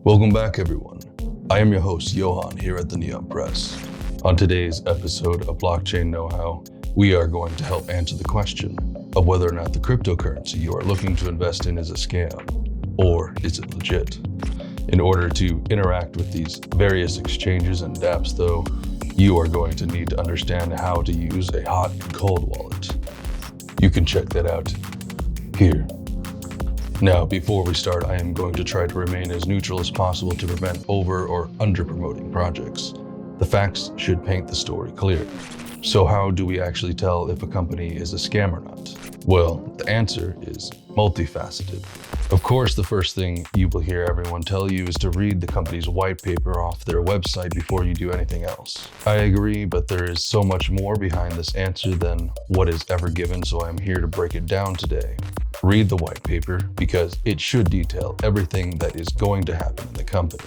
Welcome back, everyone. I am your host, Johan, here at the Neon Press. On today's episode of Blockchain Know-How, we are going to help answer the question of whether or not the cryptocurrency you are looking to invest in is a scam, or is it legit? In order to interact with these various exchanges and dApps, though, you are going to need to understand how to use a hot and cold wallet. You can check that out here. Now, before we start, I am going to try to remain as neutral as possible to prevent over or under promoting projects. The facts should paint the story clear. So how do we actually tell if a company is a scam or not? Well, the answer is multifaceted. Of course, the first thing you will hear everyone tell you is to read the company's white paper off their website before you do anything else. I agree, but there is so much more behind this answer than what is ever given, so I'm here to break it down today. Read the white paper because it should detail everything that is going to happen in the company.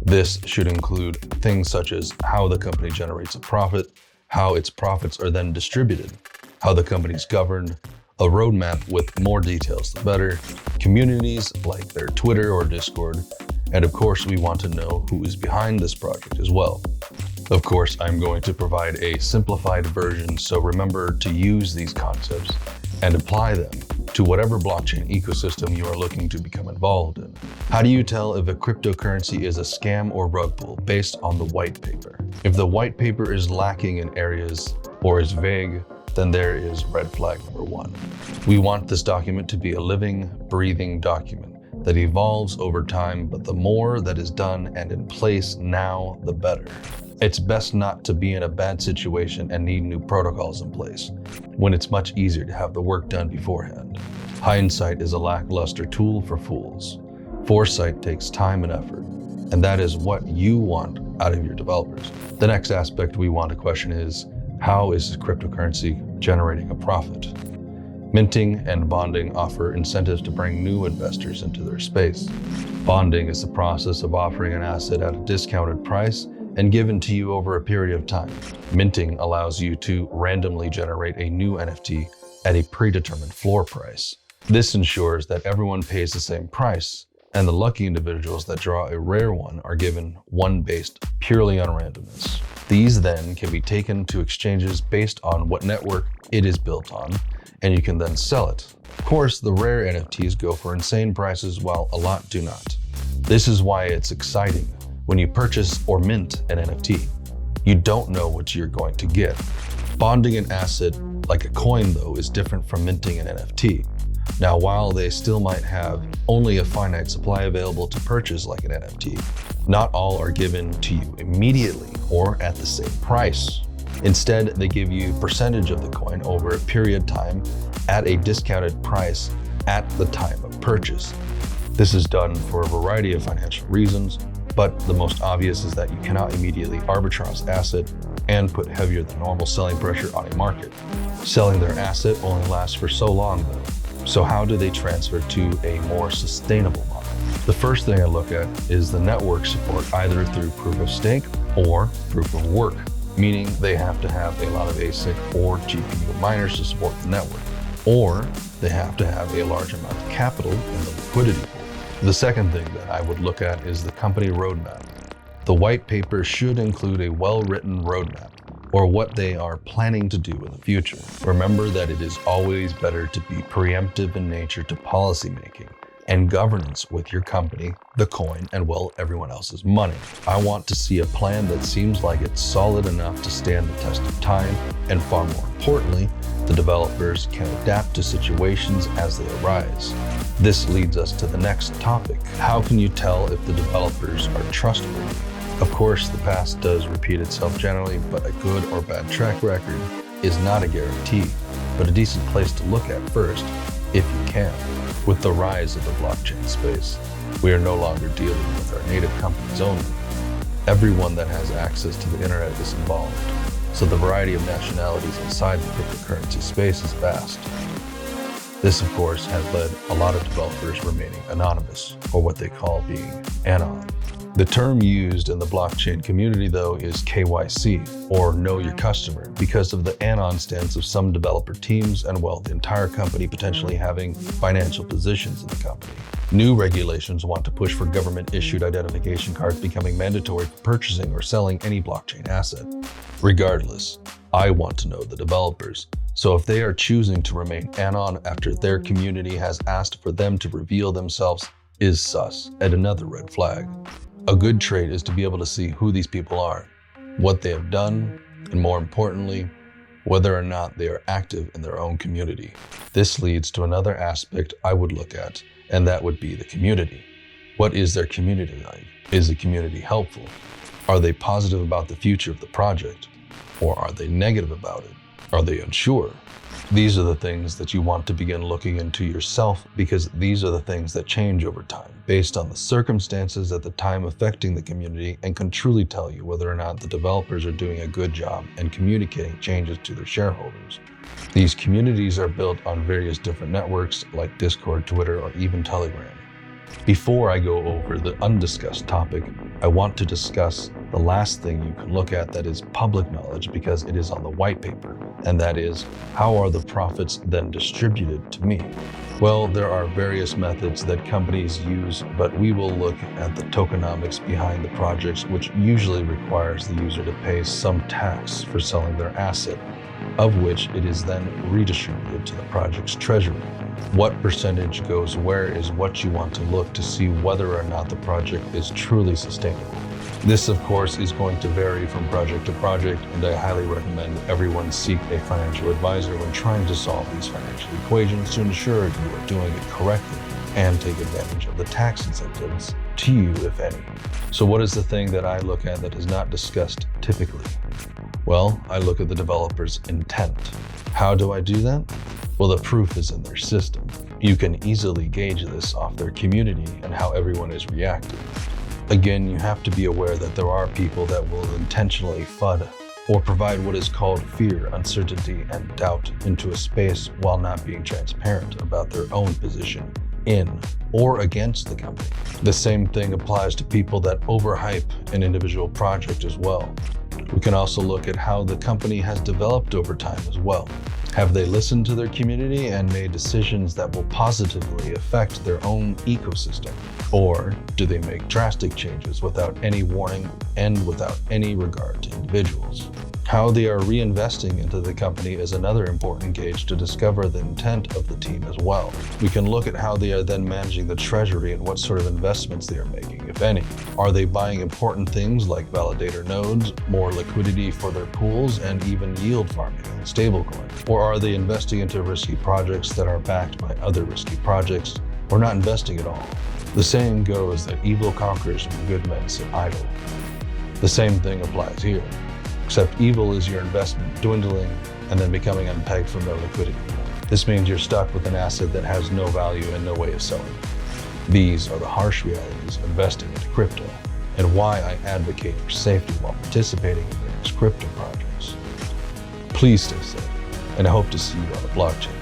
This should include things such as how the company generates a profit, how its profits are then distributed, how the company is governed, a roadmap with more details the better, communities like their Twitter or Discord, and of course we want to know who is behind this project as well. Of course, I'm going to provide a simplified version, so remember to use these concepts and apply them to whatever blockchain ecosystem you are looking to become involved in. How do you tell if a cryptocurrency is a scam or rug pull based on the white paper? If the white paper is lacking in areas or is vague, then there is red flag number one. We want this document to be a living, breathing document that evolves over time, but the more that is done and in place now, the better. It's best not to be in a bad situation and need new protocols in place, when it's much easier to have the work done beforehand. Hindsight is a lackluster tool for fools. Foresight takes time and effort, and that is what you want out of your developers. The next aspect we want to question is, how is cryptocurrency generating a profit? Minting and bonding offer incentives to bring new investors into their space. Bonding is the process of offering an asset at a discounted price and given to you over a period of time. Minting allows you to randomly generate a new NFT at a predetermined floor price. This ensures that everyone pays the same price, and the lucky individuals that draw a rare one are given one based purely on randomness. These then can be taken to exchanges based on what network it is built on, and you can then sell it. Of course, the rare NFTs go for insane prices while a lot do not. This is why it's exciting when you purchase or mint an NFT. You don't know what you're going to get. Bonding an asset like a coin, though, is different from minting an NFT. Now, while they still might have only a finite supply available to purchase like an NFT, not all are given to you immediately or at the same price. Instead, they give you a percentage of the coin over a period of time at a discounted price at the time of purchase. This is done for a variety of financial reasons, but the most obvious is that you cannot immediately arbitrage asset and put heavier than normal selling pressure on a market. Selling their asset only lasts for so long, though. So how do they transfer to a more sustainable model? The first thing I look at is the network support, either through proof of stake or proof of work, meaning they have to have a lot of ASIC or GPU miners to support the network, or they have to have a large amount of capital in the liquidity pool. The second thing that I would look at is the company roadmap. The white paper should include a well-written roadmap, or what they are planning to do in the future. Remember that it is always better to be preemptive in nature to policymaking and governance with your company, the coin, and well, everyone else's money. I want to see a plan that seems like it's solid enough to stand the test of time, and far more importantly, the developers can adapt to situations as they arise. This leads us to the next topic. How can you tell if the developers are trustworthy? Of course, the past does repeat itself generally, but a good or bad track record is not a guarantee, but a decent place to look at first, if you can. With the rise of the blockchain space, we are no longer dealing with our native companies only. Everyone that has access to the internet is involved, so the variety of nationalities inside the cryptocurrency space is vast. This, of course, has led a lot of developers remaining anonymous, or what they call being anon. The term used in the blockchain community, though, is KYC, or Know Your Customer, because of the anon stance of some developer teams and, well, the entire company potentially having financial positions in the company. New regulations want to push for government-issued identification cards becoming mandatory for purchasing or selling any blockchain asset. Regardless, I want to know the developers. So if they are choosing to remain anon after their community has asked for them to reveal themselves is sus and another red flag. A good trait is to be able to see who these people are, what they have done, and more importantly, whether or not they are active in their own community. This leads to another aspect I would look at, and that would be the community. What is their community like? Is the community helpful? Are they positive about the future of the project? Or are they negative about it? Are they unsure? These are the things that you want to begin looking into yourself, because these are the things that change over time based on the circumstances at the time affecting the community, and can truly tell you whether or not the developers are doing a good job and communicating changes to their shareholders. These communities are built on various different networks like Discord, Twitter, or even Telegram. Before I go over the undiscussed topic, I want to discuss the last thing you can look at that is public knowledge, because it is on the white paper, and that is, how are the profits then distributed to me? Well, there are various methods that companies use, but we will look at the tokenomics behind the projects, which usually requires the user to pay some tax for selling their asset, of which it is then redistributed to the project's treasury. What percentage goes where is what you want to look to see whether or not the project is truly sustainable. This, of course, is going to vary from project to project, and I highly recommend everyone seek a financial advisor when trying to solve these financial equations to ensure you are doing it correctly and take advantage of the tax incentives to you, if any. So what is the thing that I look at that is not discussed typically? Well, I look at the developer's intent. How do I do that? Well, the proof is in their system. You can easily gauge this off their community and how everyone is reacting. Again, you have to be aware that there are people that will intentionally FUD or provide what is called fear, uncertainty, and doubt into a space while not being transparent about their own position in or against the company. The same thing applies to people that overhype an individual project as well. We can also look at how the company has developed over time as well. Have they listened to their community and made decisions that will positively affect their own ecosystem? Or do they make drastic changes without any warning and without any regard to individuals? How they are reinvesting into the company is another important gauge to discover the intent of the team as well. We can look at how they are then managing the treasury and what sort of investments they are making, if any. Are they buying important things like validator nodes, more liquidity for their pools, and even yield farming and stablecoin? Or are they investing into risky projects that are backed by other risky projects, or not investing at all? The saying goes that evil conquers when good men sit idle. The same thing applies here. Except evil is your investment dwindling and then becoming unpegged for no liquidity. This means you're stuck with an asset that has no value and no way of selling. These are the harsh realities of investing into crypto, and why I advocate for safety while participating in various crypto projects. Please stay safe, and I hope to see you on the blockchain.